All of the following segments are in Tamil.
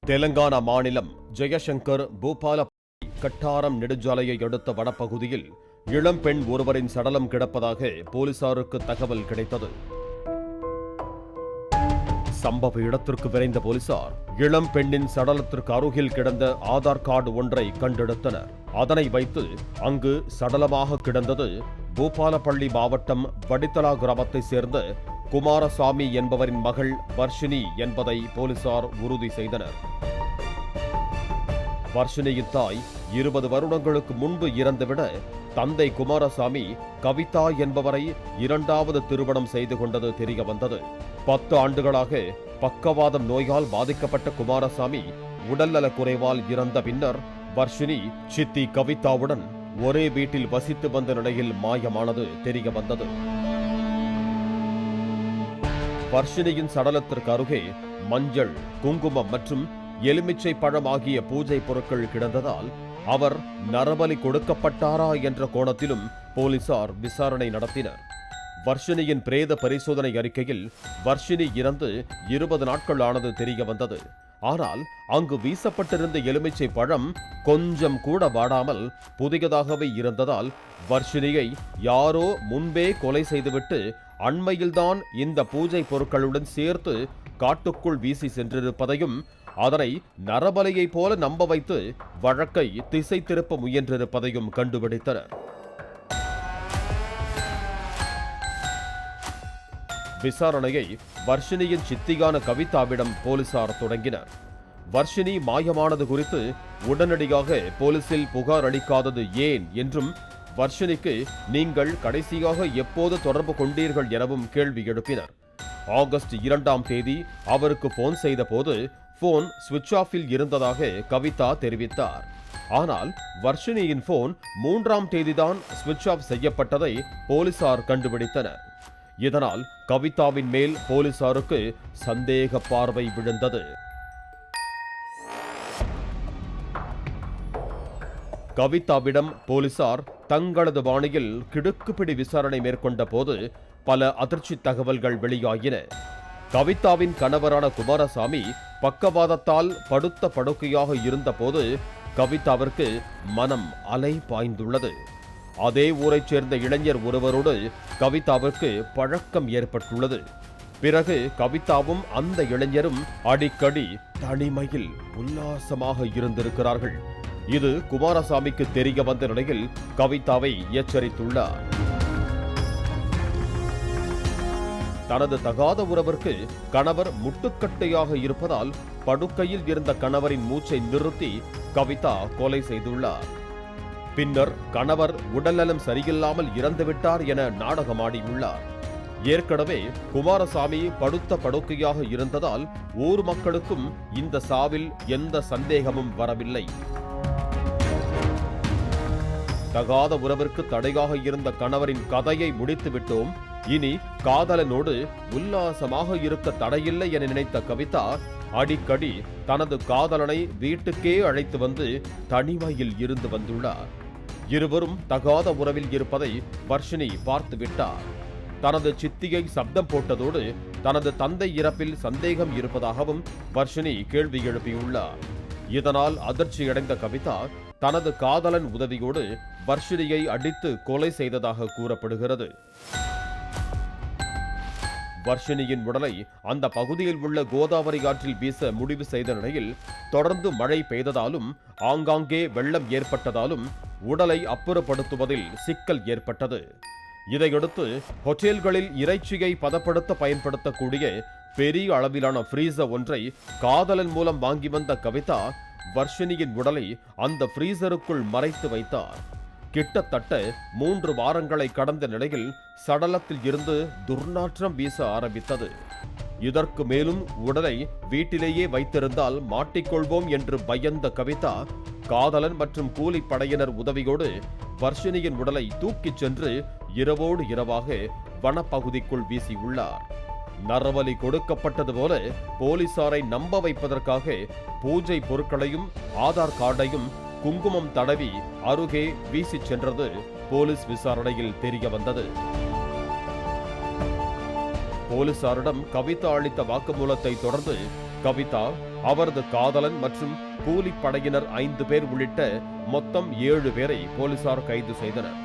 தெலங்கானா மாநிலம் ஜெயசங்கர் பூபால கட்டாரம் நெடுஞ்சாலையை அடுத்த வனப்பகுதியில் இளம்பெண் ஒருவரின் சடலம் கிடப்பதாக போலீசாருக்கு தகவல் கிடைத்தது. சம்பவ இடத்திற்கு விரைந்த போலீசார் இளம் பெண்ணின் சடலத்திற்கு அருகில் கிடந்த ஆதார் கார்டு ஒன்றை கண்டெடுத்தனர். அதனை வைத்து அங்கு சடலமாக கிடந்தது பூபாலப்பள்ளி மாவட்டம் வடித்தலா கிராமத்தை சேர்ந்த குமாரசாமி என்பவரின் மகள் வர்ஷினி என்பதை போலீசார் உறுதி செய்தனர். வர்ஷினியின் தாய் 20 வருடங்களுக்கு முன்பு இறந்துவிட தந்தை குமாரசாமி கவிதா என்பவரை 2வது திருமணம் செய்து கொண்டது தெரிய வந்தது. 10 ஆண்டுகளாக பக்கவாதம் நோயால் பாதிக்கப்பட்ட குமாரசாமி உடல்நலக் குறைவால் இறந்த பின்னர் வர்ஷினி சித்தி கவிதாவுடன் ஒரே வீட்டில் வசித்து வந்த நிலையில் மாயமானது தெரிய வந்தது. வர்ஷினியின் சடலத்திற்கு அருகே மஞ்சள், குங்குமம் மற்றும் எலுமிச்சை பழம் ஆகிய பூஜை பொருட்கள் கிடந்ததால் அவர் நரபலி கொடுக்கப்பட்டாரா என்ற கோணத்திலும் போலீசார் விசாரணை நடத்தினர். வர்ஷினியின் பிரேத பரிசோதனை அறிக்கையில் வர்ஷினி இறந்து 20 நாட்கள் ஆனது தெரிய வந்தது. ஆனால் அங்கு வீசப்பட்டிருந்த எலுமிச்சை பழம் கொஞ்சம் கூட வாடாமல் புதியதாகவே இருந்ததால் வர்ஷினியை யாரோ முன்பே கொலை செய்துவிட்டு அண்மையில்தான் இந்த பூஜை பொருட்களுடன் சேர்த்து காட்டுக்குள் வீசி சென்றிருப்பதையும் அதனை நரபலியைப் போல நம்ப வைத்து வழக்கை திசை திருப்ப முயன்றிருப்பதையும் கண்டுபிடித்தனர். விசாரணையை வர்ஷினியின் சித்தியான கவிதாவிடம் போலீசார் தொடங்கினர். வர்ஷினி மாயமானது குறித்து உடனடியாக போலீசில் புகார் அளிக்காதது ஏன் என்றும் வர்ஷினிக்கு நீங்கள் கடைசியாக எப்போது தொடர்பு கொண்டீர்கள் எனவும் கேள்வி எழுப்பினர். ஆகஸ்ட் 2ஆம் தேதி அவருக்கு போன் செய்த போது போன் சுவிட்ச் ஆஃபில் இருந்ததாக கவிதா தெரிவித்தார். ஆனால் வர்ஷினியின் போன் 3ஆம் தேதிதான் சுவிட்ச் ஆஃப் செய்யப்பட்டதை போலீசார் கண்டுபிடித்தனர். இதனால் கவிதாவின் மேல் போலீசாருக்கு சந்தேக பார்வை விழுந்தது. கவிதாவிடம் போலீசார் தங்களது பாணியில் கிடுக்குப்பிடி விசாரணை மேற்கொண்ட போது பல அதிர்ச்சி தகவல்கள் வெளியாகின. கவிதாவின் கணவரான குமாரசாமி பக்கவாதத்தால் படுத்த படுக்கையாக இருந்தபோது கவிதாவிற்கு மனம் அலை பாய்ந்துள்ளது. அதே ஊரைச் சேர்ந்த இளைஞர் ஒருவரோடு கவிதாவிற்கு பழக்கம் ஏற்பட்டுள்ளது. பிறகு கவிதாவும் அந்த இளைஞரும் அடிக்கடி தனிமையில் உல்லாசமாக இருந்திருக்கிறார்கள். இது குமாரசாமிக்கு தெரிய வந்த நிலையில் கவிதாவை எச்சரித்துள்ளார். தனது தகாத உறவிற்கு கணவர் முட்டுக்கட்டையாக இருப்பதால் படுக்கையில் இருந்த கணவரின் மூச்சை நிறுத்தி கவிதா கொலை செய்துள்ளார். பின்னர் கணவர் உடல்நலம் சரியில்லாமல் இறந்துவிட்டார் என நாடகமாடியுள்ளார். ஏற்கனவே குமாரசாமி படுத்த படுக்கையாக இருந்ததால் ஊர் மக்களுக்கும் இந்த சாவில் எந்த சந்தேகமும் வரவில்லை. தகாத உறவிற்கு தடையாக இருந்த கணவரின் கதையை முடித்துவிட்டோம், இனி காதலனோடு உல்லாசமாக இருக்க தடையில்லை என நினைத்த கவிதா அடிக்கடி தனது காதலனை வீட்டுக்கே அழைத்து வந்து தனிமையில் இருந்து வந்துள்ளார். இருவரும் தகாத உறவில் இருப்பதை வர்ஷினி பார்த்துவிட்டார். தனது சித்தியை சப்தம் போட்டதோடு தனது தந்தை இறப்பில் சந்தேகம் இருப்பதாகவும் வர்ஷினி கேள்வி எழுப்பியுள்ளார். இதனால் அதிர்ச்சியடைந்த கவிதா தனது காதலன் உதவியோடு வர்ஷினியை அடித்து கொலை செய்ததாக கூறப்படுகிறது. வர்ஷினியின் உடலை அந்த பகுதியில் உள்ள கோதாவரி ஆற்றில் வீச முடிவு செய்த நிலையில் தொடர்ந்து மழை பெய்ததாலும் ஆங்காங்கே வெள்ளம் ஏற்பட்டதாலும் உடலை அப்புறப்படுத்துவதில் சிக்கல் ஏற்பட்டது. இதையடுத்து ஹோட்டல்களில் இறைச்சியை பதப்படுத்த பயன்படுத்தக்கூடிய பெரிய அளவிலான ஃப்ரீசர் ஒன்றை காதலன் மூலம் வாங்கி வந்த கவிதா வர்ஷினியின் உடலை அந்த ஃப்ரீசருக்குள் மறைத்து வைத்தார். கிட்டத்தட்ட 3 வாரங்களை கடந்த நிலையில் சடலத்தில் இருந்து துர்நாற்றம் வீச ஆரம்பித்தது. இதற்கு மேலும் உடலை வீட்டிலேயே வைத்திருந்தால் மாட்டிக்கொள்வோம் என்று பயந்த கவிதா காதலன் மற்றும் கூலிப்படையினர் உதவியோடு வர்ஷினியின் உடலை தூக்கிச் சென்று இரவோடு இரவாக வனப்பகுதிக்குள் வீசியுள்ளார். நரபலி கொடுக்கப்பட்டது போல போலீசாரை நம்ப வைப்பதற்காக பூஜை பொருட்களையும் ஆதார் கார்டையும் குங்குமம் தடவி அருகே வீசிச் சென்றது போலீஸ் விசாரணையில் தெரிய வந்தது. போலீசாரிடம் கவிதா அளித்த வாக்குமூலத்தை தொடர்ந்து கவிதா அவரது காதலன் மற்றும் கூலிப்படையினர் 5 பேர் உள்ளிட்ட மொத்தம் 7 பேரை போலீசார் கைது செய்தனர்.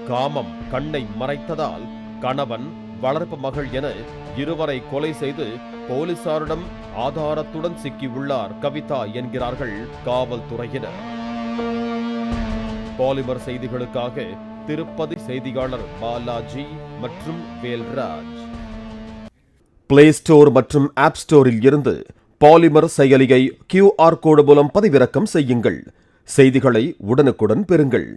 காமம் கண்ணை மறைத்ததால் கணவன், வளர்ப்பு மகள் என இருவரை கொலை செய்து போலீசாரிடம் ஆதாரத்துடன் சிக்கியுள்ளார் கவிதா என்கிறார்கள் காவல்துறையினர். பாலிமர் செய்திகளுக்காக திருப்பதி செய்தியாளர் பாலாஜி மற்றும் வேல்ராஜ். பிளே ஸ்டோர் மற்றும் ஆப் ஸ்டோரில் இருந்து பாலிமர் செயலியை QR கோடு மூலம் பதிவிறக்கம் செய்யுங்கள். செய்திகளை உடனுக்குடன் பெறுங்கள்.